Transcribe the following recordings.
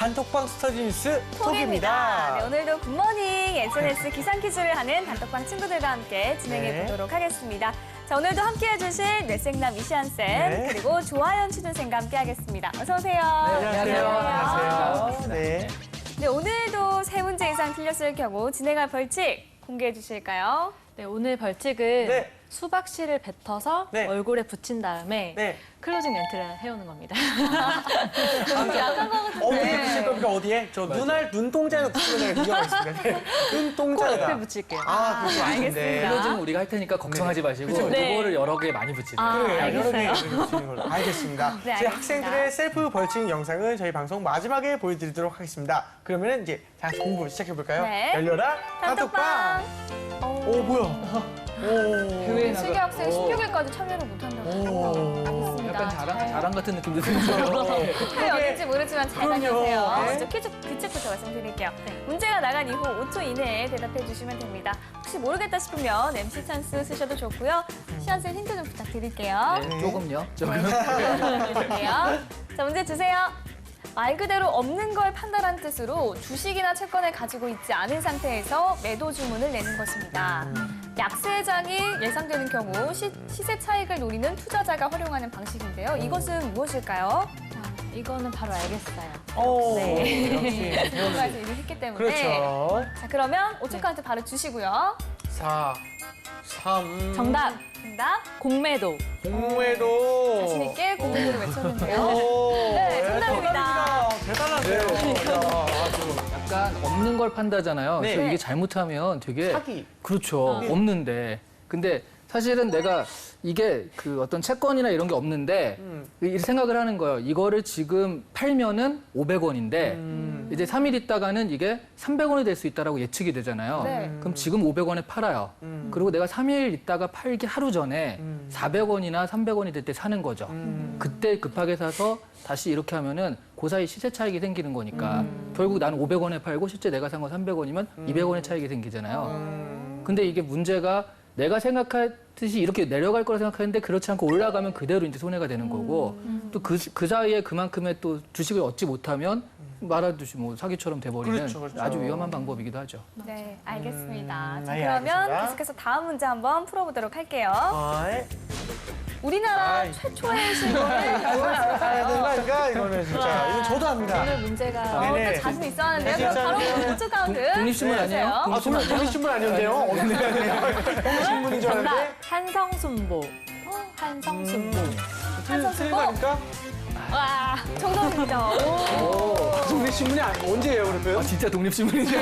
단톡방 스터디 뉴스 톡입니다. 네, 오늘도 굿모닝 SNS 기상 퀴즈를 하는 단톡방 친구들과 함께 진행해 네. 보도록 하겠습니다. 자, 오늘도 함께 해주실 뇌생남 이시안 쌤, 네. 그리고 조하연 취준생과 함께 하겠습니다. 어서 오세요. 안녕하세요. 안녕하세요. 네. 네, 오늘도 세 문제 이상 틀렸을 경우 진행할 벌칙 공개해 주실까요? 네, 오늘 벌칙은 네. 수박씨를 뱉어서 네. 얼굴에 붙인 다음에 네. 클로징 멘트를 해오는 겁니다. 약한 거 같은데. 어디에 붙일 겁니까? 어디에? 저 눈동자에다 붙이면 위험가 있습니다. 네. 코 눈동자에다. 옆에 붙일게요. 아, 그렇죠. 알겠습니다. 클로징은 우리가 할 테니까 걱정하지 마시고 네. 그거를 여러 개 많이 붙이세요. 그래, 알겠어요. 여러 개 붙이는 걸로. 알겠습니다. 네, 저희 알겠습니다. 학생들의 셀프 벌칙 영상을 저희 방송 마지막에 보여드리도록 하겠습니다. 그러면 이제 자, 공부 시작해볼까요? 네. 열려라 단톡방. 오, 뭐야? 오. 교회에 세계 나가. 학생 16일까지 참여를 못한다고 오. 알겠습니다. 약간 자랑 같은 느낌도 들죠. 왜 어딘지 모르지만 잘 그럼요. 다녀오세요. 네. 먼저 규칙부터 말씀드릴게요. 문제가 나간 이후 5초 이내에 대답해 주시면 됩니다. 혹시 모르겠다 싶으면 MC 찬스 쓰셔도 좋고요. 시안쌤 힌트 좀 부탁드릴게요. 네, 조금요. 조금. 드릴게요. 자, 문제 주세요. 말 그대로 없는 걸 판단한 뜻으로 주식이나 채권을 가지고 있지 않은 상태에서 매도 주문을 내는 것입니다. 약세장이 예상되는 경우 시세 차익을 노리는 투자자가 활용하는 방식인데요. 이것은 무엇일까요? 이거는 바로 알겠어요. 오. 네. 역시. 전문가에서 일을 했기 때문에. 그렇죠. 자, 그러면 5초 카운트 바로 주시고요. 4, 3. 정답, 정답. 공매도. 공매도. 자신 있게 공부를 외쳤는데요. 오. 네, 정답입니다. 대단하세요. 야, 아주. 약간 없는 걸 판다잖아요. 네. 그래서 이게 잘못하면 되게 사기. 그렇죠. 네. 없는데. 근데 사실은 내가 이게 그 어떤 채권이나 이런 게 없는데 이 생각을 하는 거예요. 이거를 지금 팔면은 500원인데 이제 3일 있다가는 이게 300원이 될 수 있다라고 예측이 되잖아요. 네. 그럼 지금 500원에 팔아요. 그리고 내가 3일 있다가 팔기 하루 전에 400원이나 300원이 될 때 사는 거죠. 그때 급하게 사서 다시 이렇게 하면은 그 사이 시세 차익이 생기는 거니까 결국 나는 500원에 팔고 실제 내가 산 건 300원이면 200원의 차익이 생기잖아요. 근데 이게 문제가 내가 생각했듯이 이렇게 내려갈 거라 생각했는데 그렇지 않고 올라가면 그대로 이제 손해가 되는 거고 또 그 사이에 그만큼의 또 주식을 얻지 못하면 말하듯이 뭐 사기처럼 돼버리는 그렇죠, 그렇죠. 아주 위험한 방법이기도 하죠. 네, 알겠습니다. 자, 네, 그러면 알겠습니다. 계속해서 다음 문제 한번 풀어보도록 할게요. 어이. 우리나라 아이. 최초의 신고를 아닌가 이거는 진짜. 이건 저도 합니다. 오늘 문제가 네네. 또 자신 있었는데요. 자신 그럼 바로 있었는데. 5초 카운트. 독립신문 아니에요? 아, 정말 독립신문 아니었네요? 독립신문인 줄 알았는데? 정답, 한성순보. 한성순보. 틀린 거 아닙니까? 와, 정답입니다. 오. 독립신문이 언제예요, 그러면? 아, 진짜 독립신문이죠.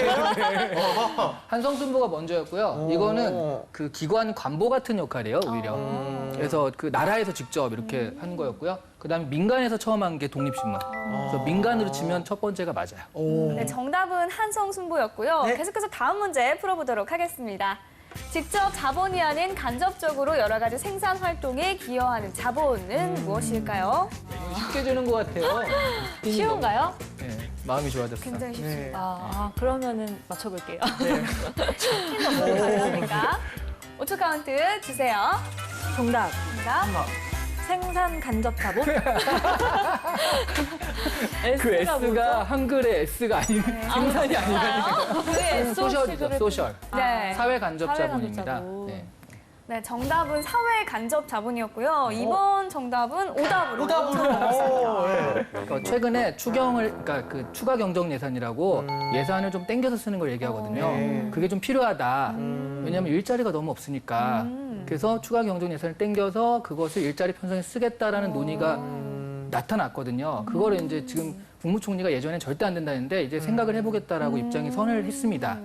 한성순보가 먼저였고요. 이거는 그 기관 관보 같은 역할이에요, 오히려. 그래서 그 나라에서 직접 이렇게 한 거였고요. 그다음에 민간에서 처음 한 게 독립신문. 그래서 민간으로 치면 첫 번째가 맞아요. 네, 정답은 한성순보였고요. 네. 계속해서 다음 문제 풀어보도록 하겠습니다. 직접 자본이 아닌 간접적으로 여러 가지 생산 활동에 기여하는 자본은 무엇일까요? 쉽게 주는 것 같아요. 쉬운가요? 네, 마음이 좋아졌어요. 굉장히 쉽습니다. 네. 그러면은 맞춰볼게요. 힌트 가능합니까? 5초 카운트 주세요. 정답, 정답. 생산 간접 자본. 그 S가 S가 한글의 S가 아닌 생산이 아니라 네, 소셜이죠, 소셜. 네. 사회 간접 사회 자본입니다. 간접 자본. 네. 네, 정답은 사회 간접 자본이었고요. 이번 정답은 오답으로. 오답으로. 예. 그러니까 최근에 그러니까 그 추가 경정 예산이라고 예산을 좀 땡겨서 쓰는 걸 얘기하거든요. 그게 좀 필요하다. 왜냐하면 일자리가 너무 없으니까. 그래서 추가 경정 예산을 땡겨서 그것을 일자리 편성에 쓰겠다라는 논의가 나타났거든요. 그거를 이제 지금 국무총리가 예전엔 절대 안 된다는데 이제 생각을 해보겠다라고 입장이 선을 했습니다.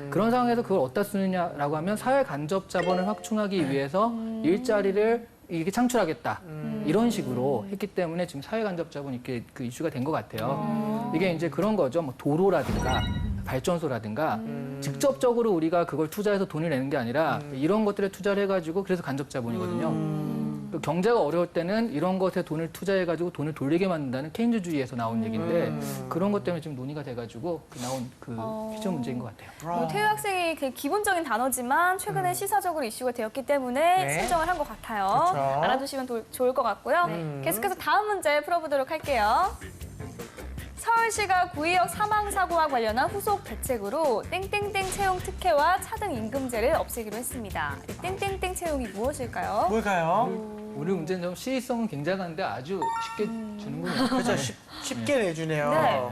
그런 상황에서 그걸 어디다 쓰느냐라고 하면 사회 간접 자본을 확충하기 위해서 일자리를 이렇게 창출하겠다. 이런 식으로 했기 때문에 지금 사회 간접 자본이 이렇게 그 이슈가 된 것 같아요. 이게 이제 그런 거죠. 뭐 도로라든가 발전소라든가 직접적으로 우리가 그걸 투자해서 돈을 내는 게 아니라 이런 것들에 투자를 해가지고 그래서 간접 자본이거든요. 또 경제가 어려울 때는 이런 것에 돈을 투자해가지고 돈을 돌리게 만든다는 케인즈주의에서 나온 얘기인데 그런 것 때문에 지금 논의가 돼가지고 나온 그 퀴즈 문제인 것 같아요. 뭐 태유 학생이 그 기본적인 단어지만 최근에 시사적으로 이슈가 되었기 때문에 네. 선정을 한 것 같아요. 그렇죠. 알아두시면 좋을 것 같고요. 계속해서 다음 문제 풀어보도록 할게요. 설 서울시가 구의역 사망사고와 관련한 후속 대책으로 땡땡땡 채용 특혜와 차등 임금제를 없애기로 했습니다. 이 땡땡땡 채용이 무엇일까요? 뭘까요? 우리 문제는 좀 시의성은 굉장한데 아주 쉽게 주는군요. 그렇죠. 쉽게 내주네요. 네.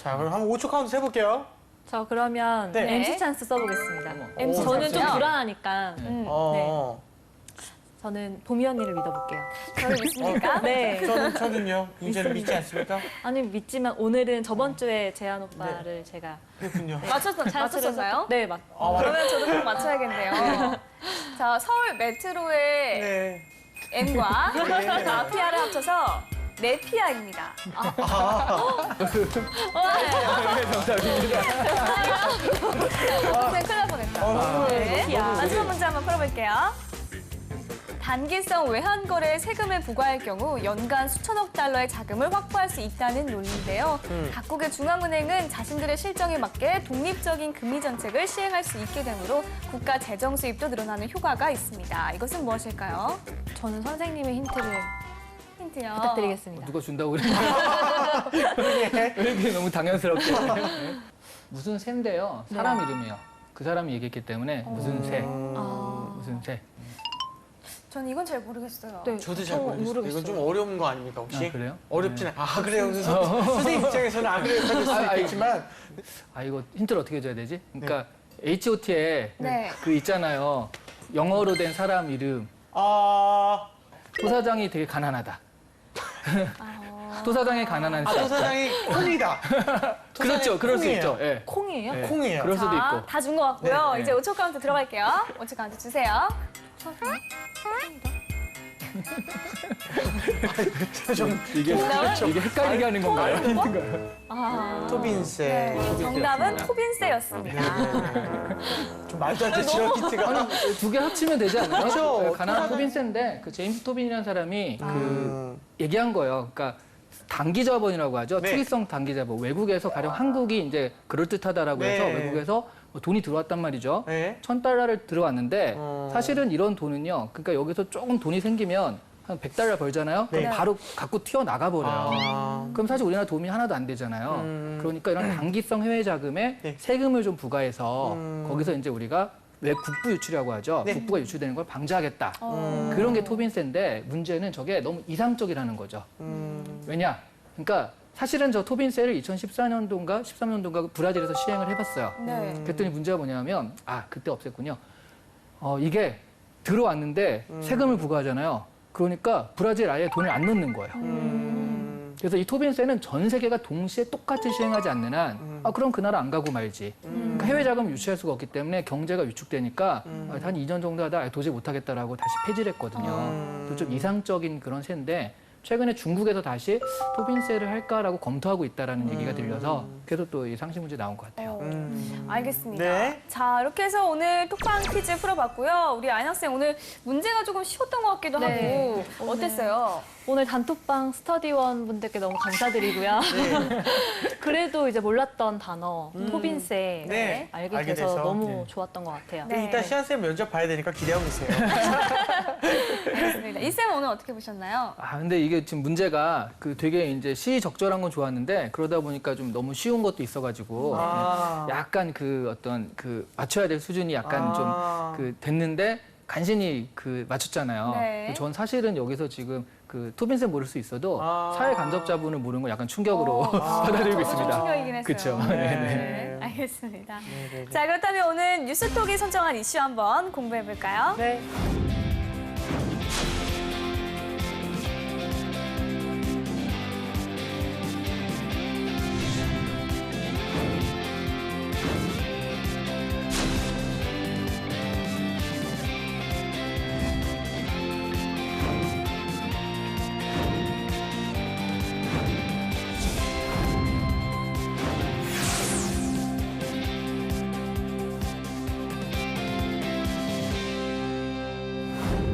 자, 그럼 한번 5초 카운트 해볼게요. 저 그러면 네. MC 찬스 써보겠습니다. MC 저는 좀 찬스요? 불안하니까 어. 저는 도미 언니를 믿어볼게요. 저를 믿습니까? 네. 저는요. 문제를 믿지 않습니까? 아니 믿지만 오늘은 저번 주에 재한 오빠를 제가 그렇군요. 맞췄었나요? 네, 맞. 그러면 저도 꼭 맞춰야겠네요. 자, 서울 메트로의 네. N과 네. 마피아를 합쳐서 네피아입니다. 큰일 날 뻔했다. 네. 마지막 문제 한번 풀어볼게요. 단기성 외환거래에 세금을 부과할 경우 연간 수천억 달러의 자금을 확보할 수 있다는 논리인데요. 각국의 중앙은행은 자신들의 실정에 맞게 독립적인 금리 정책을 시행할 수 있게 되므로 국가 재정 수입도 늘어나는 효과가 있습니다. 이것은 무엇일까요? 저는 선생님의 힌트를 힌트요. 부탁드리겠습니다. 누가 준다고 그랬나? 왜 이렇게 너무 당연스럽게. 네. 무슨 새인데요. 사람 이름이에요. 그 사람이 얘기했기 때문에 무슨 새. 무슨 새. 저는 이건 잘 모르겠어요. 네, 저도 잘 모르겠어요. 이건 좀 어려운 거 아닙니까, 혹시? 아, 그래요? 어렵진 않아요. 그래요. 선생님 입장에서는 그래요. 하실 수 있겠지만. 아, 이거 힌트를 어떻게 줘야 되지? 그러니까 H.O.T에 네. 그 있잖아요. 영어로 된 사람 이름. 도사장이 되게 가난하다. 도사장이 가난한 새. 도사장이 콩이다. 그렇죠. 그럴 수 콩이에요. 있죠. 예. 콩이에요? 네. 콩이에요. 그럴 수도 있고. 다 준 것 같고요. 네, 네. 이제 5초 카운트 들어갈게요. 5초 카운트 주세요. 이게 헷갈리게 하는 건가요? 토빈세. 네, 정답은 토빈세였습니다. 좀 말도 안 되죠, 힌트가. 두 개 합치면 되지 않나요? 그렇죠. 네, 가난한 토빈세인데 그 제임스 토빈이라는 사람이 그 얘기한 거예요. 그러니까 단기자본이라고 하죠. 네. 투기성 단기자본. 외국에서 가령 한국이 이제 그럴듯하다라고 해서 네. 외국에서 돈이 들어왔단 말이죠. 네. 1,000달러를 들어왔는데 사실은 이런 돈은요. 그러니까 여기서 조금 돈이 생기면 한 100달러 벌잖아요. 그럼 네. 바로 갖고 튀어나가 버려요. 그럼 사실 우리나라 도움이 하나도 안 되잖아요. 그러니까 이런 단기성 해외 자금에 네. 세금을 좀 부과해서 거기서 이제 우리가 왜 국부 유출이라고 하죠. 네. 국부가 유출되는 걸 방지하겠다. 그런 게 토빈세인데 문제는 저게 너무 이상적이라는 거죠. 왜냐? 그러니까 사실은 저 토빈세를 2014년도인가 13년도인가 브라질에서 시행을 해봤어요. 네. 그랬더니 문제가 뭐냐면 그때 없앴군요. 이게 들어왔는데 세금을 부과하잖아요. 그러니까 브라질 아예 돈을 안 넣는 거예요. 그래서 이 토빈세는 전 세계가 동시에 똑같이 시행하지 않는 한 그럼 그 나라 안 가고 말지. 그러니까 해외 자금을 유치할 수가 없기 때문에 경제가 위축되니까 한 2년 정도 하다 도저히 못하겠다라고 다시 폐지를 했거든요. 좀 이상적인 그런 세인데 최근에 중국에서 다시 토빈세를 할까라고 검토하고 있다라는 얘기가 들려서 그래서 또 이 상식 문제 나온 것 같아요. 알겠습니다. 네. 자, 이렇게 해서 오늘 톡방 퀴즈 풀어봤고요. 우리 아인 학생 오늘 문제가 조금 쉬웠던 것 같기도 네. 하고 어땠어요? 오늘 단톡방 스터디원 분들께 너무 감사드리고요. 그래도 이제 몰랐던 단어 토빈세 네. 알게 알게 돼서 돼서. 너무 좋았던 것 같아요. 네. 이따 시안쌤 면접 봐야 되니까 기대하고 있어요. 알겠습니다. 이쌤은 오늘 어떻게 보셨나요? 근데 이게 지금 문제가 그 되게 이제 시적절한 건 좋았는데 그러다 보니까 좀 너무 쉬운 것도 있어가지고 약간 그 어떤 그 맞춰야 될 수준이 약간 좀 그 됐는데 간신히 그 맞췄잖아요. 네. 전 사실은 여기서 지금 그 토빈세 모를 수 있어도 사회 간접자본을 모르는 건 약간 충격으로 받아들이고 저도 좀 있습니다. 충격이긴 했어요. 그쵸. 네. 알겠습니다. 자, 그렇다면 오늘 뉴스톡이 선정한 이슈 한번 공부해볼까요? 네.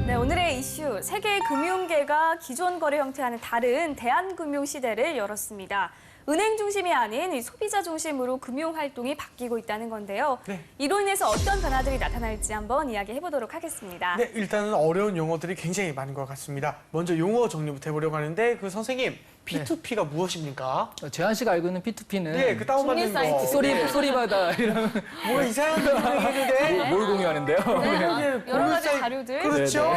네, 오늘의 이슈, 세계 금융계가 기존 거래 형태와는 다른 대한금융 시대를 열었습니다. 은행 중심이 아닌 이 소비자 중심으로 금융 활동이 바뀌고 있다는 건데요. 네. 이로 인해서 어떤 변화들이 나타날지 한번 이야기해 보도록 하겠습니다. 네, 일단은 어려운 용어들이 굉장히 많은 것 같습니다. 먼저 용어 정리부터 해보려고 하는데 그 선생님, P2P가 무엇입니까? 재한 씨가 알고 있는 P2P는 네, 그 다운받는 중일 거. 사이트. 소리바다 이런 뭐 이상한 거 얘기했는데. 뭘 공유하는데요? 네, 여러 가지 공유 자료들. 그렇죠.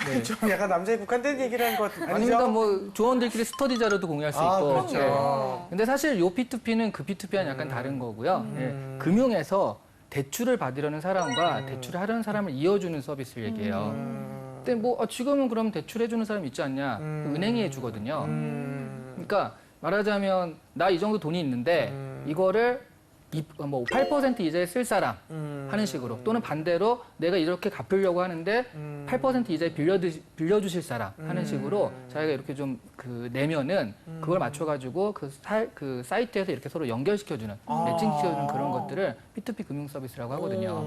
네, 좀 약간 남자에 국한된 얘기를 한 것 아니죠? 아닙니다. 뭐 조원들끼리 스터디 자료도 공유할 수 아, 있고. 그렇죠. 네. 근데 사실 요 P2P는 그 P2P와는 약간 다른 거고요. 예, 금융에서 대출을 받으려는 사람과 대출을 하려는 사람을 이어주는 서비스를 얘기해요. 근데 뭐 지금은 그럼 대출해주는 사람 있지 않냐? 은행이 해주거든요. 그러니까 말하자면 나 이 정도 돈이 있는데 이거를 8% 이자에 쓸 사람 하는 식으로 또는 반대로 내가 이렇게 갚으려고 하는데 8% 이자에 빌려주실 사람 하는 식으로 자기가 이렇게 좀 내면은 그걸 맞춰가지고 그 사이트에서 이렇게 서로 연결시켜주는 매칭시켜주는 그런 것들을 P2P 금융 서비스라고 하거든요.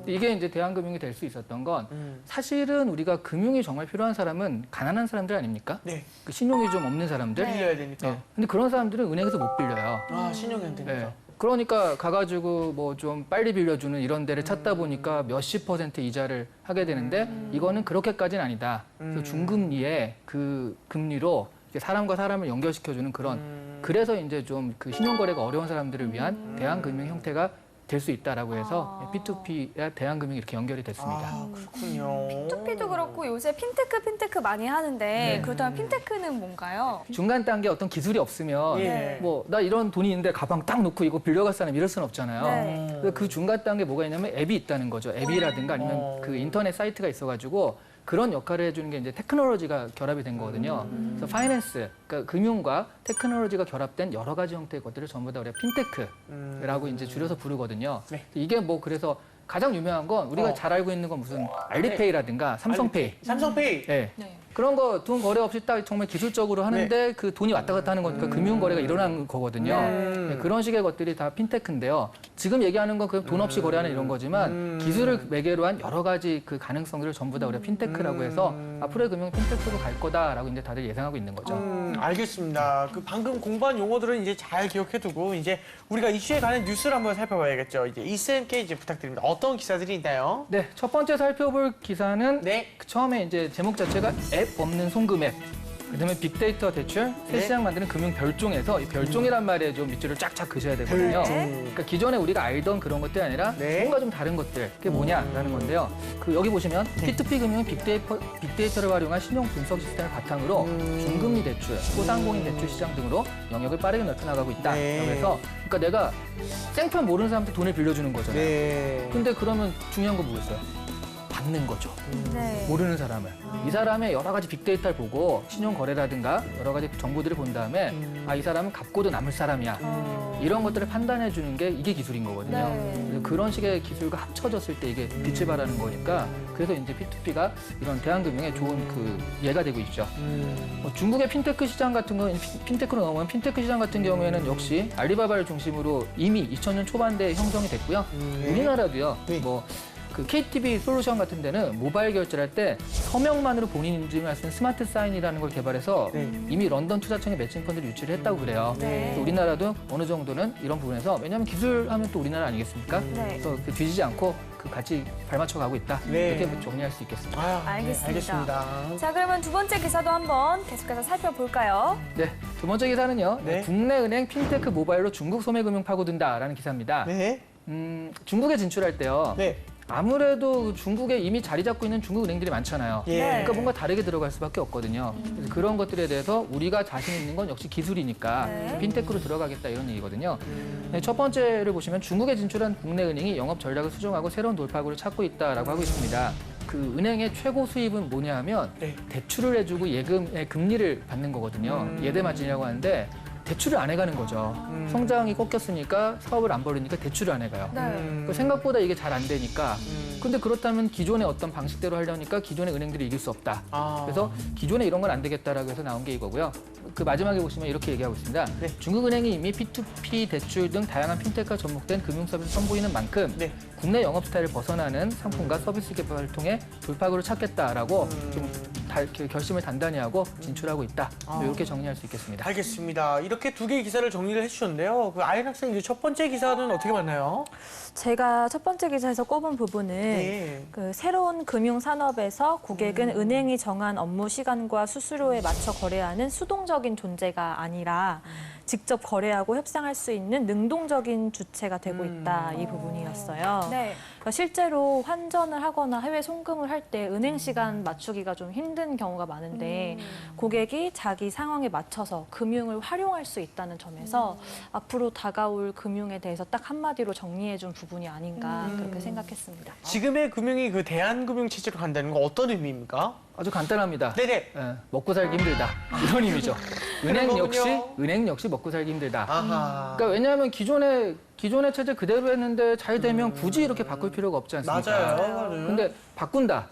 근데 이게 이제 대한금융이 될 수 있었던 건 사실은 우리가 금융이 정말 필요한 사람은 가난한 사람들 아닙니까? 네. 그 신용이 좀 없는 사람들. 빌려야 되니까. 네. 근데 그런 사람들은 은행에서 못 빌려요. 아, 신용이 안 되니까. 네. 그러니까 가가지고 뭐 좀 빨리 빌려주는 이런 데를 찾다 보니까 몇십 % 이자를 하게 되는데 이거는 그렇게까지는 아니다. 그래서 중금리의 그 금리로 이렇게 사람과 사람을 연결시켜주는 그런 그래서 이제 좀 그 신용거래가 어려운 사람들을 위한 대한금융 형태가 될 수 있다라고 해서 P2P와 대한금융이 이렇게 연결이 됐습니다. 아, 그렇군요. P2P도 그렇고 요새 핀테크 많이 하는데 네. 그렇다면 핀테크는 뭔가요? 중간 단계 어떤 기술이 없으면 예. 뭐 나 이런 돈이 있는데 가방 딱 놓고 이거 빌려갈 사람 이럴 수는 없잖아요. 네. 그래서 그 중간 단계 뭐가 있냐면 앱이 있다는 거죠. 앱이라든가 아니면 그 인터넷 사이트가 있어가지고 그런 역할을 해주는 게 이제 테크놀로지가 결합이 된 거거든요. 그래서 파이낸스, 그러니까 금융과 테크놀로지가 결합된 여러 가지 형태의 것들을 전부 다 우리가 핀테크라고 이제 줄여서 부르거든요. 네. 이게 뭐 그래서 가장 유명한 건 우리가 잘 알고 있는 건 무슨 알리페이라든가 삼성페이. 삼성페이. 네. 네. 그런 거 돈 거래 없이 딱 정말 기술적으로 하는데 그 돈이 왔다 갔다 하는 거니까 금융 거래가 일어나는 거거든요. 네, 그런 식의 것들이 다 핀테크인데요. 지금 얘기하는 건 그 돈 없이 거래하는 이런 거지만 기술을 매개로 한 여러 가지 그 가능성들을 전부 다 우리가 핀테크라고 해서 앞으로의 금융 핀테크로 갈 거다라고 이제 다들 예상하고 있는 거죠. 알겠습니다. 그 방금 공부한 용어들은 이제 잘 기억해두고 이제 우리가 이슈에 관한 뉴스를 한번 살펴봐야겠죠. 이제 이쌤께 이제 부탁드립니다. 어떤 기사들이 있나요? 네, 첫 번째 살펴볼 기사는 네. 처음에 이제 제목 자체가 앱 없는 송금 앱. 그다음에 빅데이터 대출, 새 시장 만드는 금융 별종에서 이 별종이란 말에 좀 밑줄을 쫙쫙 그셔야 되거든요. 그러니까 기존에 우리가 알던 그런 것들이 아니라 네. 뭔가 좀 다른 것들, 그게 뭐냐라는 건데요. 그 여기 보시면 P2P 금융은 빅데이터를 활용한 신용 분석 시스템을 바탕으로 중금리 대출, 소상공인 대출 시장 등으로 영역을 빠르게 넓혀나가고 있다. 네. 그래서 그러니까 내가 생판 모르는 사람한테 돈을 빌려주는 거잖아요. 네. 근데 그러면 중요한 건 뭐겠어요? 받는 거죠. 네. 모르는 사람을. 이 사람의 여러 가지 빅데이터를 보고 신용 거래라든가 여러 가지 정보들을 본 다음에 이 사람은 갚고도 남을 사람이야. 이런 것들을 판단해 주는 게 이게 기술인 거거든요. 네. 그래서 그런 식의 기술과 합쳐졌을 때 이게 빛을 발하는 거니까 그래서 이제 P2P가 이런 대한금융의 좋은 그 예가 되고 있죠. 중국의 핀테크 시장 같은 건 핀테크로 넘어간 핀테크 시장 같은 경우에는 역시 알리바바를 중심으로 이미 2000년 초반대에 형성이 됐고요. 우리나라도요. 네. 그 KTB 솔루션 같은 데는 모바일 결제를 할 때 서명만으로 본인 인증을 할 수 있는 스마트 사인이라는 걸 개발해서 네. 이미 런던 투자청에 매칭 펀드를 유치를 했다고 그래요. 네. 그래서 우리나라도 어느 정도는 이런 부분에서 왜냐하면 기술하면 또 우리나라 아니겠습니까? 네. 그래서 그 뒤지지 않고 그 같이 발맞춰 가고 있다. 네. 이렇게 정리할 수 있겠습니다. 아, 알겠습니다. 네, 알겠습니다. 자, 그러면 두 번째 기사도 한번 계속해서 살펴볼까요? 네, 두 번째 기사는요. 네. 국내 은행 핀테크 모바일로 중국 소매금융 파고든다라는 기사입니다. 네. 중국에 진출할 때요. 네. 아무래도 중국에 이미 자리 잡고 있는 중국 은행들이 많잖아요. 예. 그러니까 뭔가 다르게 들어갈 수밖에 없거든요. 그래서 그런 것들에 대해서 우리가 자신 있는 건 역시 기술이니까 네. 핀테크로 들어가겠다 이런 얘기거든요. 네, 첫 번째를 보시면 중국에 진출한 국내 은행이 영업 전략을 수정하고 새로운 돌파구를 찾고 있다라고 하고 있습니다. 그 은행의 최고 수입은 뭐냐 하면 네. 대출을 해주고 예금의 금리를 받는 거거든요. 예대 마진이라고 하는데 대출을 안 해가는 거죠. 성장이 꺾였으니까 사업을 안 벌이니까 대출을 안 해가요. 네. 생각보다 이게 잘 안 되니까. 근데 그렇다면 기존의 어떤 방식대로 하려니까 기존의 은행들이 이길 수 없다. 아. 그래서 기존에 이런 건 안 되겠다라고 해서 나온 게 이거고요. 그 마지막에 보시면 이렇게 얘기하고 있습니다. 네. 중국은행이 이미 P2P 대출 등 다양한 핀테크가 접목된 금융 서비스를 선보이는 만큼 네. 국내 영업 스타일을 벗어나는 상품과 서비스 개발을 통해 돌파구를 찾겠다라고 좀 결심을 단단히 하고 진출하고 있다. 이렇게 정리할 수 있겠습니다. 알겠습니다. 이렇게 두 개의 기사를 정리를 해주셨는데요. 그 아이린 학생 이제 첫 번째 기사는 어떻게 봤나요? 제가 첫 번째 기사에서 꼽은 부분은 네. 그 새로운 금융 산업에서 고객은 은행이 정한 업무 시간과 수수료에 맞춰 거래하는 수동적인 존재가 아니라 직접 거래하고 협상할 수 있는 능동적인 주체가 되고 있다 이 부분이었어요. 네. 그러니까 실제로 환전을 하거나 해외 송금을 할 때 은행 시간 맞추기가 좀 힘든 경우가 많은데 고객이 자기 상황에 맞춰서 금융을 활용할 수 있다는 점에서 앞으로 다가올 금융에 대해서 딱 한마디로 정리해준 부분이 아닌가 그렇게 생각했습니다. 지금의 금융이 그 대한금융 체제로 간다는 건 어떤 의미입니까? 아주 간단합니다. 네네. 예, 먹고 살기 힘들다. 이런 의미죠. 거군요. 은행 역시 먹고 살기 힘들다. 아하. 그러니까 왜냐하면 기존의 체제 그대로 했는데 잘 되면 굳이 이렇게 바꿀 필요가 없지 않습니까? 맞아요. 근데 바꾼다.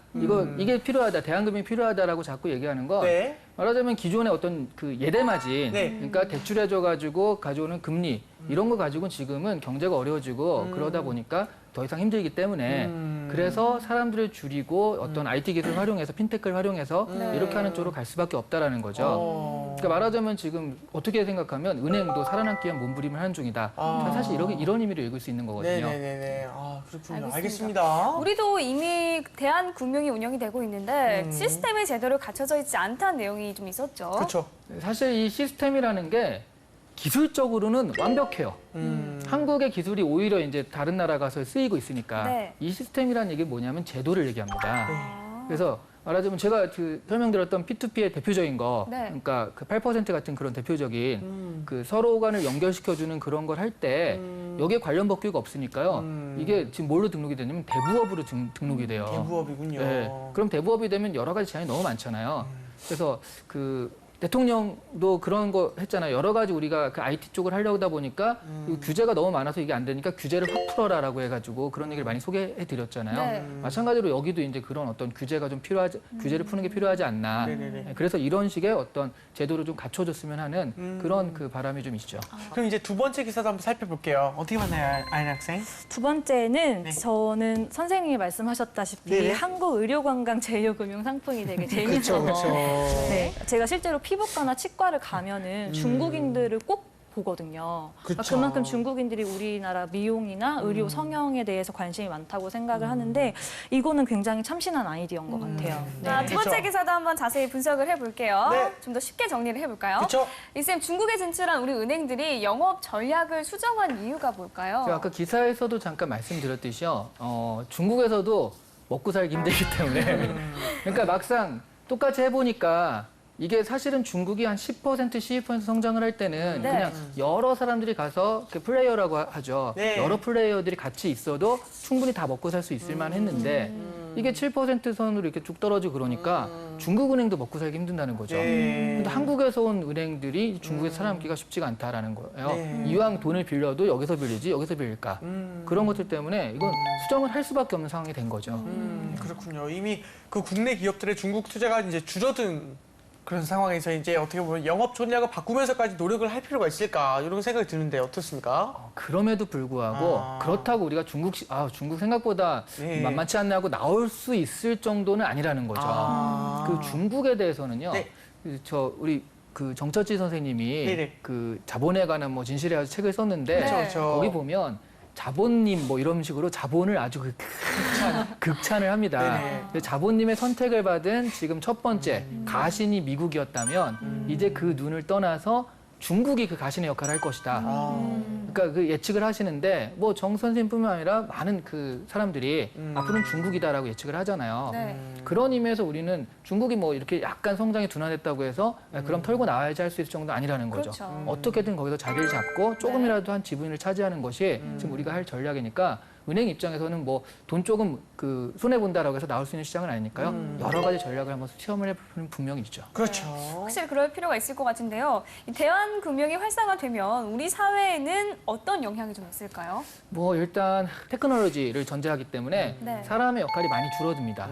이게 필요하다. 대한금융이 필요하다라고 자꾸 얘기하는 건 네. 말하자면 기존의 어떤 그 예대마진, 네. 그러니까 대출해줘가지고 가져오는 금리 이런 거 가지고는 지금은 경제가 어려워지고 그러다 보니까 더 이상 힘들기 때문에 그래서 사람들을 줄이고 어떤 IT 기술을 활용해서 핀테크를 활용해서 이렇게 하는 쪽으로 갈 수밖에 없다라는 거죠. 그러니까 말하자면 지금 어떻게 생각하면 은행도 살아남기 위한 몸부림을 하는 중이다. 사실 이런 의미로 읽을 수 있는 거거든요. 네네네네. 아, 그렇군요. 알겠습니다. 알겠습니다. 우리도 이미 대한금융이 운영이 되고 있는데 시스템이 제대로 갖춰져 있지 않다는 내용이 좀 있었죠. 그렇죠. 사실 이 시스템이라는 게 기술적으로는 완벽해요. 한국의 기술이 오히려 이제 다른 나라 가서 쓰이고 있으니까 네. 이 시스템이라는 얘기 뭐냐면 제도를 얘기합니다. 아. 그래서 말하자면 제가 그 설명드렸던 P2P의 대표적인 거, 네. 그러니까 그 8% 같은 그런 대표적인 그 서로 간을 연결시켜주는 그런 걸 할 때 여기에 관련 법규가 없으니까요. 이게 지금 뭘로 등록이 되냐면 대부업으로 등록이 돼요. 대부업이군요. 네. 그럼 대부업이 되면 여러 가지 제한이 너무 많잖아요. 그래서 그 대통령도 그런 거 했잖아요. 여러 가지 우리가 그 IT 쪽을 하려고 하다 보니까 이 규제가 너무 많아서 이게 안 되니까 규제를 확 풀어라라고 해가지고 그런 얘기를 많이 소개해 드렸잖아요. 네. 마찬가지로 여기도 이제 그런 어떤 규제가 좀 필요하지, 규제를 푸는 게 필요하지 않나. 네네네. 그래서 이런 식의 어떤 제도를 좀 갖춰줬으면 하는 그런 그 바람이 좀 있죠. 그럼 이제 두 번째 기사도 한번 살펴볼게요. 어떻게 봤나요, 아이린 학생? 두 번째는 네. 저는 선생님이 말씀하셨다시피 네네. 한국 의료관광 제휴금융 상품이 되게 재밌어서 네, 제가 실제로 피부과나 치과를 가면은 중국인들을 꼭 보거든요. 그러니까 그쵸. 그만큼 중국인들이 우리나라 미용이나 의료 성형에 대해서 관심이 많다고 생각을 하는데 이거는 굉장히 참신한 아이디어인 것 같아요. 자, 두 번째 그렇죠. 기사도 한번 자세히 분석을 해볼게요. 네. 좀 더 쉽게 정리를 해볼까요? 그렇죠. 이쌤, 중국에 진출한 우리 은행들이 영업 전략을 수정한 이유가 뭘까요? 제가 아까 기사에서도 잠깐 말씀드렸듯이요. 중국에서도 먹고 살기 힘들기 때문에 그러니까 막상 똑같이 해보니까 이게 사실은 중국이 한 10%, 12% 성장을 할 때는 네. 그냥 여러 사람들이 가서 그 플레이어라고 하죠. 네. 여러 플레이어들이 같이 있어도 충분히 다 먹고 살 수 있을 만했는데 이게 7% 선으로 이렇게 쭉 떨어지고 그러니까 중국은행도 먹고 살기 힘든다는 거죠. 네. 근데 한국에서 온 은행들이 중국에서 살아남기가 쉽지가 않다라는 거예요. 네. 이왕 돈을 빌려도 여기서 빌리지 여기서 빌릴까? 그런 것들 때문에 이건 수정을 할 수밖에 없는 상황이 된 거죠. 그렇군요. 이미 그 국내 기업들의 중국 투자가 이제 줄어든 그런 상황에서 이제 어떻게 보면 영업 전략을 바꾸면서까지 노력을 할 필요가 있을까 이런 생각이 드는데 어떻습니까? 그럼에도 불구하고 그렇다고 우리가 중국 생각보다 네. 만만치 않네 하고 나올 수 있을 정도는 아니라는 거죠. 그 중국에 대해서는요. 네. 우리 그 정철지 선생님이 네네. 그 자본에 관한 뭐 진실에 관한 책을 썼는데 그렇죠, 그렇죠. 거기 보면 자본님 뭐 이런 식으로 자본을 아주 극찬을 합니다. 네네. 근데 자본님의 선택을 받은 지금 첫 번째 가신이 미국이었다면 이제 그 눈을 떠나서 중국이 그 가신의 역할을 할 것이다. 그러니까 그 예측을 하시는데 뭐 정 선생님뿐만 아니라 많은 그 사람들이 앞으로는 중국이다라고 예측을 하잖아요. 네. 그런 의미에서 우리는 중국이 뭐 이렇게 약간 성장이 둔화됐다고 해서 그럼 털고 나와야지 할 수 있을 정도는 아니라는 거죠. 그렇죠. 어떻게든 거기서 자리를 잡고 조금이라도 한 지분을 차지하는 것이 지금 우리가 할 전략이니까 은행 입장에서는 뭐 돈 조금 그 손해 본다라고 해서 나올 수 있는 시장은 아니니까요. 여러 가지 전략을 한번 시험을 해보는 분명히 있죠. 그렇죠. 확실히 그럴 필요가 있을 것 같은데요. 이 대한금융이 활성화되면 우리 사회에는 어떤 영향이 좀 있을까요? 뭐 일단 테크놀로지를 전제하기 때문에 네. 사람의 역할이 많이 줄어듭니다.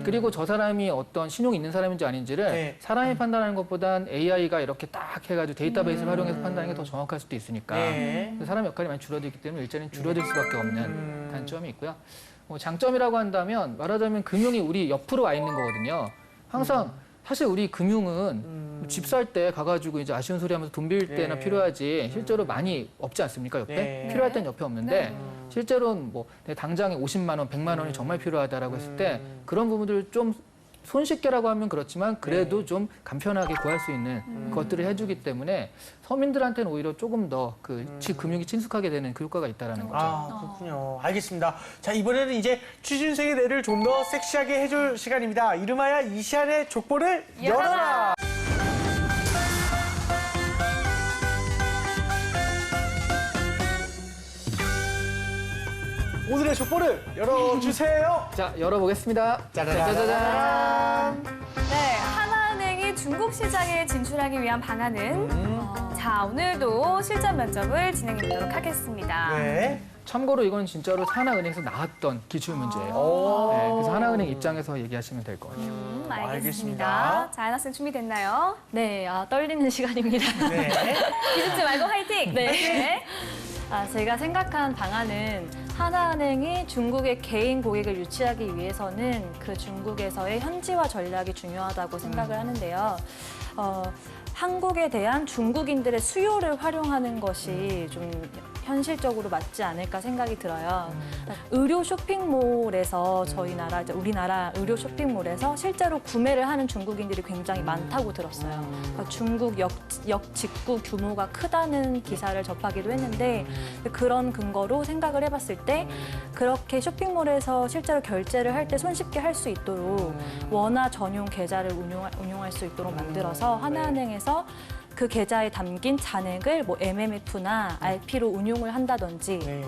그리고 저 사람이 어떤 신용이 있는 사람인지 아닌지를 네. 사람이 판단하는 것보단 AI가 이렇게 딱 해가지고 데이터베이스를 활용해서 판단하는 게 더 정확할 수도 있으니까 네. 사람 역할이 많이 줄어들기 때문에 일자리는 줄어들 수밖에 없는 단점이 있고요. 뭐 장점이라고 한다면 말하자면 금융이 우리 옆으로 와 있는 거거든요. 항상 사실 우리 금융은 집 살 때 가가지고 이제 아쉬운 소리 하면서 돈 빌릴 때나 네. 필요하지 실제로 많이 없지 않습니까 옆에? 네. 필요할 땐 옆에 없는데 네. 실제로는 뭐 내 당장에 50만 원, 100만 원이 정말 필요하다라고 했을 때 그런 부분들을 좀 손쉽게라고 하면 그렇지만 그래도 네. 좀 간편하게 구할 수 있는 것들을 해주기 때문에 서민들한테는 오히려 조금 더 그 금융이 친숙하게 되는 그 효과가 있다라는 거죠. 아, 그렇군요. 알겠습니다. 자, 이번에는 이제 취준생의 뇌를 좀 더 섹시하게 해줄 시간입니다. 이름하여 이시안의 족보를 열어라! 오늘의 족보를 열어주세요. 자, 열어보겠습니다. 짜자자잔. 네, 하나은행이 중국 시장에 진출하기 위한 방안은 자, 오늘도 실전 면접을 진행해 보도록 하겠습니다. 네. 참고로 이건 진짜로 하나은행에서 나왔던 기출 문제예요. 오. 네, 그래서 하나은행 입장에서 얘기하시면 될 것 같아요. 알겠습니다. 알겠습니다. 자, 하나 쌤 준비됐나요? 네, 떨리는 시간입니다. 네. 기죽지 말고 화이팅! 네. 제가 생각한 방안은 하나은행이 중국의 개인 고객을 유치하기 위해서는 그 중국에서의 현지화 전략이 중요하다고 생각을 하는데요. 한국에 대한 중국인들의 수요를 활용하는 것이 좀 현실적으로 맞지 않을까 생각이 들어요. 의료 쇼핑몰에서 저희 나라, 이제 우리나라 의료 쇼핑몰에서 실제로 구매를 하는 중국인들이 굉장히 많다고 들었어요. 그러니까 중국 역 직구 규모가 크다는 기사를 접하기도 했는데 그런 근거로 생각을 해봤을 때 그렇게 쇼핑몰에서 실제로 결제를 할 때 손쉽게 할 수 있도록 원화 전용 계좌를 운용할 수 있도록 만들어서 하나은행에서 그 계좌에 담긴 잔액을 뭐 MMF나 RP로 운용을 한다든지 네.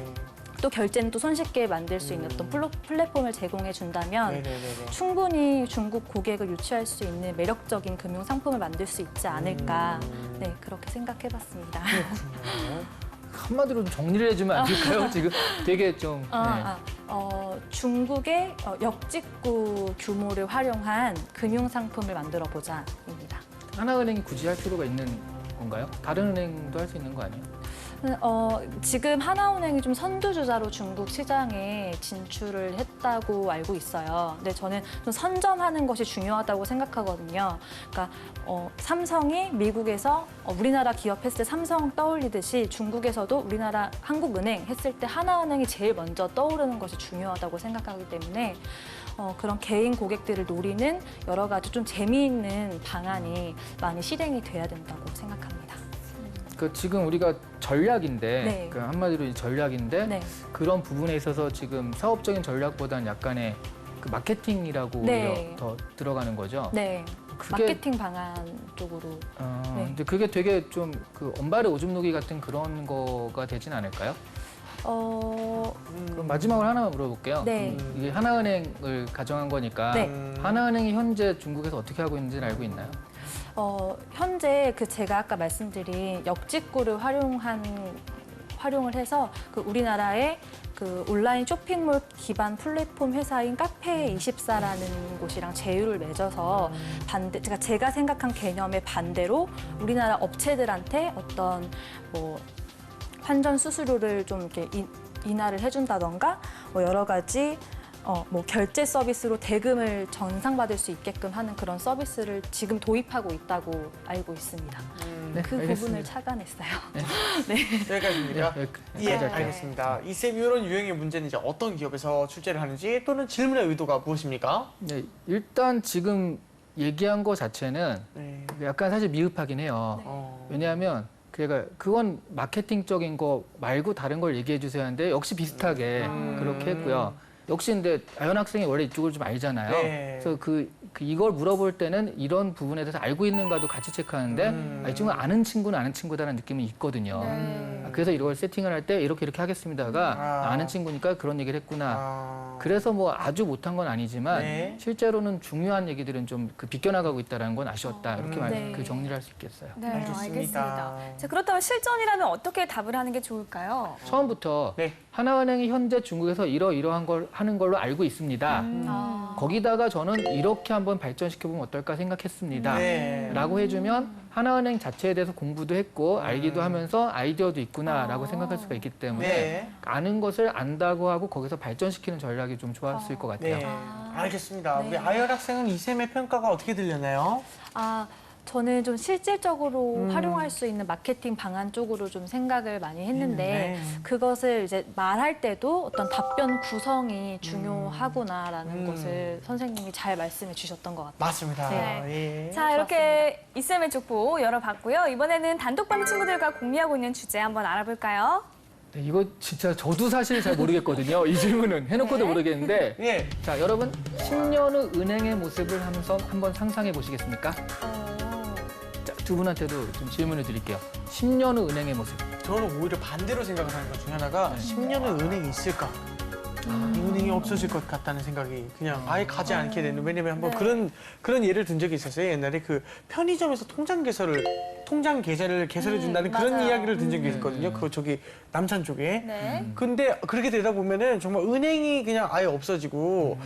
또 결제는 또 손쉽게 만들 수 있는 어떤 플랫폼을 제공해 준다면 네네네. 충분히 중국 고객을 유치할 수 있는 매력적인 금융 상품을 만들 수 있지 않을까 네 그렇게 생각해봤습니다. 한마디로 좀 정리를 해주면 안 될까요? 지금 되게 좀 중국의 역직구 규모를 활용한 금융 상품을 만들어 보자입니다. 하나은행이 굳이 할 필요가 있는 건가요? 다른 은행도 할 수 있는 거 아니에요? 지금 하나은행이 좀 선두주자로 중국 시장에 진출을 했다고 알고 있어요. 근데 저는 좀 선점하는 것이 중요하다고 생각하거든요. 그러니까 삼성이 미국에서 우리나라 기업 했을 때 삼성 떠올리듯이 중국에서도 우리나라 한국은행 했을 때 하나은행이 제일 먼저 떠오르는 것이 중요하다고 생각하기 때문에 그런 개인 고객들을 노리는 여러 가지 좀 재미있는 방안이 많이 실행이 돼야 된다고 생각합니다. 그 지금 우리가 전략인데 네. 그 한마디로 이 전략인데 네. 그런 부분에 있어서 지금 사업적인 전략보다는 약간의 그 마케팅이라고 네. 오히려 더 들어가는 거죠. 네, 그게 마케팅 방안 쪽으로. 네. 근데 그게 되게 좀 그 엄발의 오줌 누기 같은 그런 거가 되진 않을까요? 그럼 마지막으로 하나만 물어볼게요. 네. 이게 하나은행을 가정한 거니까 네. 하나은행이 현재 중국에서 어떻게 하고 있는지는 알고 있나요? 현재 제가 아까 말씀드린 역직구를 활용을 해서 그 우리나라의 그 온라인 쇼핑몰 기반 플랫폼 회사인 카페24라는 곳이랑 제휴를 맺어서 제가 생각한 개념의 반대로 우리나라 업체들한테 어떤 뭐 환전 수수료를 좀 이렇게 인하를 해준다던가 뭐 여러 가지 뭐 결제 서비스로 대금을 전상받을 수 있게끔 하는 그런 서비스를 지금 도입하고 있다고 알고 있습니다. 네, 그 알겠습니다. 부분을 착안했어요. 여기까지입니까? 네, 예, 여기까지 알겠습니다. 이쌤 이런 유형의 문제는 이제 어떤 기업에서 출제를 하는지 또는 질문의 의도가 무엇입니까? 네, 일단 지금 얘기한 거 자체는 네. 약간 사실 미흡하긴 해요. 왜냐하면 그건 마케팅적인 거 말고 다른 걸 얘기해 주세요 하는데 역시 비슷하게 그렇게 했고요. 역시 근데 아연 학생이 원래 이쪽을 좀 알잖아요. 네. 그래서 이걸 물어볼 때는 이런 부분에 대해서 알고 있는가도 같이 체크하는데 이 친구는 아는 친구는 아는 친구다라는 느낌이 있거든요. 그래서 이걸 세팅을 할 때 이렇게 하겠습니다가 아는 친구니까 그런 얘기를 했구나. 그래서 뭐 아주 못한 건 아니지만 네. 실제로는 중요한 얘기들은 좀 비껴나가고 있다는 건 아쉬웠다. 이렇게 네. 정리를 할 수 있겠어요. 네, 알겠습니다. 알겠습니다. 자, 그렇다면 실전이라면 어떻게 답을 하는 게 좋을까요? 처음부터 네. 하나은행이 현재 중국에서 이러이러한 걸 하는 걸로 알고 있습니다. 거기다가 저는 이렇게 한번 발전시켜보면 어떨까 생각했습니다. 네. 라고 해주면 하나은행 자체에 대해서 공부도 했고 알기도 하면서 아이디어도 있구나라고 생각할 수가 있기 때문에 네. 아는 것을 안다고 하고 거기서 발전시키는 전략이 좀 좋았을 것 같아요. 네. 알겠습니다. 네. 우리 아이언 학생은 이 쌤의 평가가 어떻게 들렸나요? 저는 좀 실질적으로 활용할 수 있는 마케팅 방안 쪽으로 좀 생각을 많이 했는데 그것을 이제 말할 때도 어떤 답변 구성이 중요하구나라는 것을 선생님이 잘 말씀해 주셨던 것 같아요. 맞습니다. 네. 예. 자, 이렇게 이쌤의 족보 열어봤고요. 이번에는 단톡방 친구들과 공유하고 있는 주제 한번 알아볼까요? 네, 이거 진짜 저도 사실 잘 모르겠거든요. 이 질문은 해놓고도 네. 모르겠는데. 예. 자, 여러분 10년 후 은행의 모습을 한번 상상해 보시겠습니까? 자, 두 분한테도 좀 질문을 드릴게요. 10년 후 은행의 모습. 저는 오히려 반대로 생각을 하는 것 중에 하나가 10년은 은행이 있을까? 이 은행이 없어질 것 같다는 생각이 그냥 아예 가지 않게 되는. 왜냐면 한번 네. 그런 예를 든 적이 있었어요. 옛날에 그 편의점에서 통장 계좌를 개설해 준다는 그런 맞아요. 이야기를 든 적이 있거든요. 그 저기 남천 쪽에. 네. 근데 그렇게 되다 보면은 정말 은행이 그냥 아예 없어지고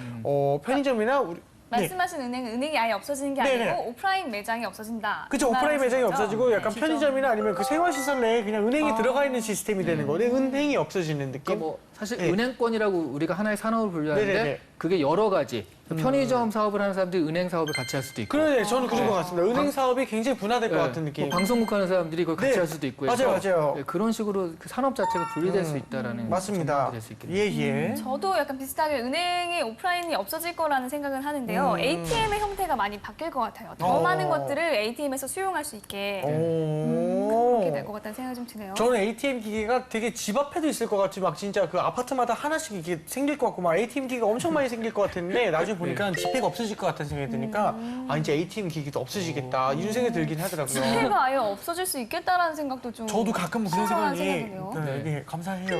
편의점이나 우리 말씀하신 은행이 아예 없어지는 게 네네. 아니고 오프라인 매장이 없어진다. 그쵸, 오프라인 매장이 거죠? 없어지고 약간 네. 편의점이나 아니면 그 생활시설 내에 그냥 은행이 들어가 있는 시스템이 되는 거네. 은행이 없어지는 느낌? 그러니까 뭐 사실 네. 은행권이라고 우리가 하나의 산업을 분류하는데 네네네. 그게 여러 가지. 편의점 사업을 하는 사람들이 은행 사업을 같이 할 수도 있고. 그러네, 저는 그런 것 같습니다. 은행 사업이 굉장히 분화될 것 네. 같은 느낌. 뭐 방송국 하는 사람들이 그걸 같이 네. 할 수도 있고 맞아요, 해서 맞아요. 네, 그런 식으로 그 산업 자체가 분리될 수 있다라는 맞습니다. 전망이 될수 있겠네요. 예, 예. 저도 약간 비슷하게 은행이 오프라인이 없어질 거라는 생각은 하는데요. ATM의 형태가 많이 바뀔 것 같아요. 더 많은 것들을 ATM에서 수용할 수 있게 그렇게 될 것 같다는 생각이 좀 드네요. 저는 ATM 기계가 되게 집 앞에도 있을 것 같이 막 진짜 그 아파트마다 하나씩 이게 생길 것 같고 막 ATM 기계가 엄청 많이 생길 것 같았는데 나중에 보니까 지폐가 없어질 것 같다는 생각이 드니까 이제 ATM 기계도 없어지겠다 이런 생각이 들긴 하더라고요. 지폐가 아예 없어질 수 있겠다라는 생각도 좀 저도 가끔 그런 신선한 생각이 생각이네요. 네, 감사해요.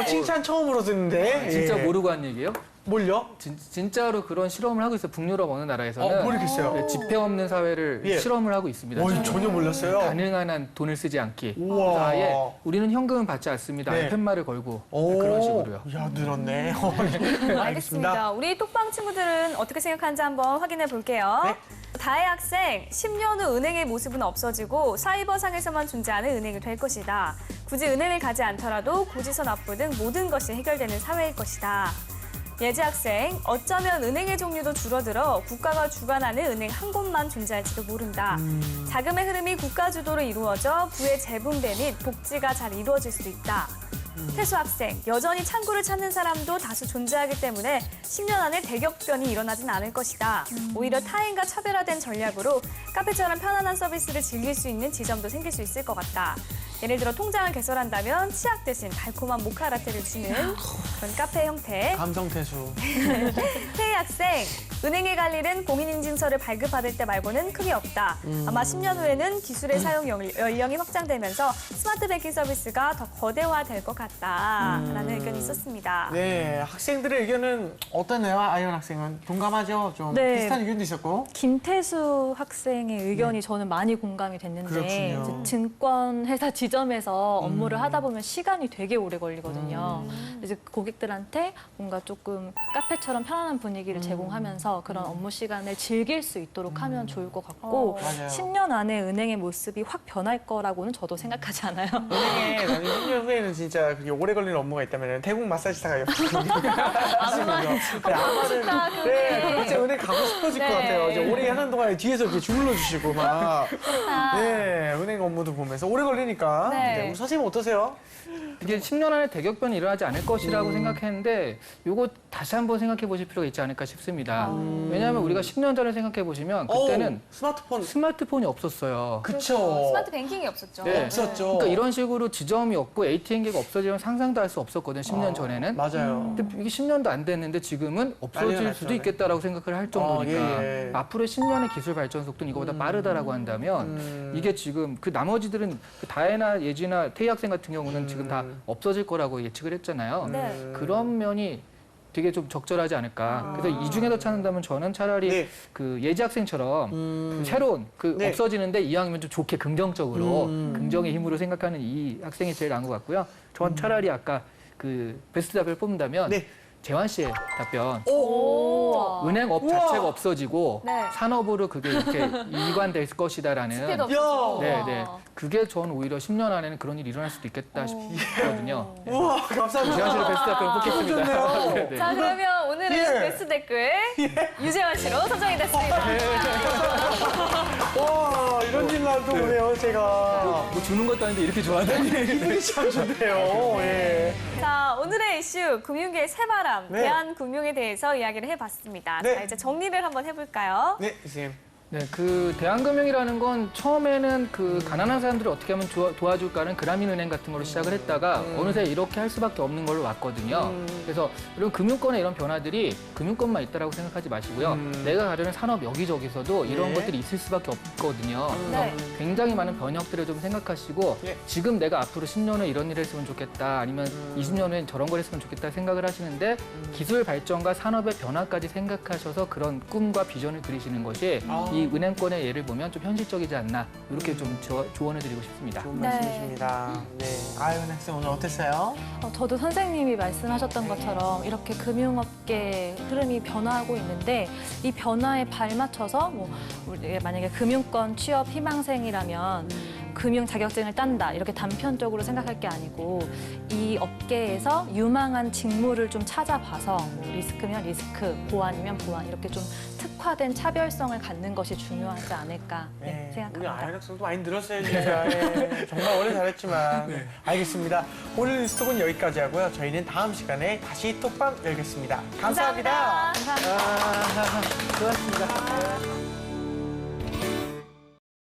칭찬 처음으로 듣는데 진짜 예. 모르고 한 얘기예요? 뭘요? 진짜로 그런 실험을 하고 있어요. 북유럽 어느 나라에서는 모르겠어요. 네, 지폐 없는 사회를 예. 실험을 하고 있습니다. 오, 지금. 전혀 몰랐어요. 가능한 한 돈을 쓰지 않기. 우와. 그래서 아예 우리는 현금은 받지 않습니다. 네. 아예 팻말을 걸고 오, 그런 식으로요. 야, 늘었네. 알겠습니다. 우리 톡방 친구들은 어떻게 생각하는지 한번 확인해 볼게요. 네. 다혜 학생, 10년 후 은행의 모습은 없어지고 사이버상에서만 존재하는 은행이 될 것이다. 굳이 은행을 가지 않더라도 고지서 납부 등 모든 것이 해결되는 사회일 것이다. 예지 학생, 어쩌면 은행의 종류도 줄어들어 국가가 주관하는 은행 한 곳만 존재할지도 모른다. 자금의 흐름이 국가 주도로 이루어져 부의 재분배 및 복지가 잘 이루어질 수도 있다. 태수 학생, 여전히 창구를 찾는 사람도 다수 존재하기 때문에 10년 안에 대격변이 일어나진 않을 것이다. 오히려 타인과 차별화된 전략으로 카페처럼 편안한 서비스를 즐길 수 있는 지점도 생길 수 있을 것 같다. 예를 들어 통장을 개설한다면 치약 대신 달콤한 모카 라떼를 주는 그런 카페 형태. 감성태수. 태희 학생, 은행에 갈 일은 공인인증서를 발급받을 때 말고는 크게 없다. 아마 10년 후에는 기술의 사용 연령이 확장되면서 스마트 뱅킹 서비스가 더 거대화될 것 같다라는 의견이 있었습니다. 네, 학생들의 의견은 어떠네요, 아이언 학생은? 동감하죠? 좀 네. 비슷한 의견도 있었고. 김태수 학생의 의견이 저는 많이 공감이 됐는데 그렇군요. 이제 증권회사 지점에서 업무를 하다 보면 시간이 되게 오래 걸리거든요. 이제 고객들한테 뭔가 조금 카페처럼 편안한 분위기를 제공하면서 그런 업무 시간을 즐길 수 있도록 하면 좋을 것 같고 맞아요. 10년 안에 은행의 모습이 확 변할 거라고는 저도 생각하지 않아요. 은행에 나중에 10년 후에는 진짜 그게 오래 걸리는 업무가 있다면 태국 마사지사가 옆에 아마는 네, 진짜 은행 가고 싶어질 것 네. 같아요. 이제 오래 하는 동안에 뒤에서 이렇게 주물러 주시고 막 네, 은행 업무도 보면서 오래 걸리니까. 네. 네, 우리 선생님 어떠세요? 이게 10년 안에 대격변이 일어나지 않을 것이라고 생각했는데 요거 다시 한번 생각해 보실 필요가 있지 않을까 싶습니다. 왜냐하면 우리가 10년 전에 생각해 보시면 그때는 스마트폰 스마트폰이 없었어요. 그쵸. 스마트 뱅킹이 없었죠. 네. 없었죠. 그러니까 이런 식으로 지점이 없고 ATM기가 없어지면 상상도 할 수 없었거든요. 10년 전에는. 맞아요. 근데 이게 10년도 안 됐는데 지금은 난리가 없어질 났죠, 수도 네. 있겠다라고 생각을 할 정도니까 예, 예. 앞으로 10년의 기술 발전 속도는 이거보다 빠르다라고 한다면 이게 지금 그 나머지들은 그 다혜나 예지나 태희 학생 같은 경우는 지금 다 없어질 거라고 예측을 했잖아요. 네. 그런 면이 되게 좀 적절하지 않을까. 그래서 이 중에서 찾는다면 저는 차라리 네. 그 예지 학생처럼 그 새로운 그 네. 없어지는데 이왕이면 좀 좋게 긍정적으로 긍정의 힘으로 생각하는 이 학생이 제일 나은 것 같고요. 전 차라리 아까 그 베스트 답변을 뽑는다면 네. 재환 씨의 답변. 오. 은행업 우와. 자체가 없어지고 네. 산업으로 그게 이렇게 이관될 것이다라는. 지폐도 없었죠. 네, 네. 그게 전 오히려 10년 안에는 그런 일이 일어날 수도 있겠다 싶거든요. 우와, 감사합니다. 재환 씨의 베스트 답변을 뽑겠습니다. 좋네요. 네, 네. 자, 그러면 오늘 오늘은 예. 베스트 댓글 유재환 씨로 선정이 됐습니다. 와, 이런 질문도 오네요, 제가. 뭐 주는 것도 아닌데 이렇게 좋아하다니. 기분이 참 좋네요. 예. 자, 오늘의 이슈 금융계의 새바람, 네. 대한금융에 대해서 이야기를 해봤습니다. 네. 자, 이제 정리를 한번 해볼까요? 네, 선생님. 네, 그 대한금융이라는 건 처음에는 그 가난한 사람들을 어떻게 하면 도와줄까는 그라민은행 같은 걸로 시작을 했다가 어느새 이렇게 할 수밖에 없는 걸로 왔거든요. 그래서 이런 금융권의 이런 변화들이 금융권만 있다라고 생각하지 마시고요. 내가 가려는 산업 여기저기서도 이런 네. 것들이 있을 수밖에 없거든요. 네. 그래서 굉장히 많은 변혁들을 좀 생각하시고 예. 지금 내가 앞으로 10년 후에 이런 일을 했으면 좋겠다 아니면 20년 후엔 저런 걸 했으면 좋겠다 생각을 하시는데 기술 발전과 산업의 변화까지 생각하셔서 그런 꿈과 비전을 그리시는 것이 이 은행권의 예를 보면 좀 현실적이지 않나 이렇게 좀 조언을 드리고 싶습니다. 좋은 네. 말씀이십니다. 네. 아유, 학생 오늘 어땠어요? 저도 선생님이 말씀하셨던 것처럼 이렇게 금융업계 흐름이 변화하고 있는데 이 변화에 발맞춰서 뭐 우리 만약에 금융권 취업 희망생이라면 금융 자격증을 딴다 이렇게 단편적으로 생각할 게 아니고 이 업계에서 유망한 직무를 좀 찾아봐서 뭐 리스크면 리스크, 보안이면 보안 이렇게 좀 특화된 차별성을 갖는 것이 중요하지 않을까 우리 생각합니다. 아연 학생도 많이 늘었어요, 진짜. 예. 정말 오래 잘했지만. 알겠습니다. 오늘 뉴스톡은 여기까지 하고요. 저희는 다음 시간에 다시 톡방 열겠습니다. 감사합니다. 감사합니다. 아, 수고하셨습니다.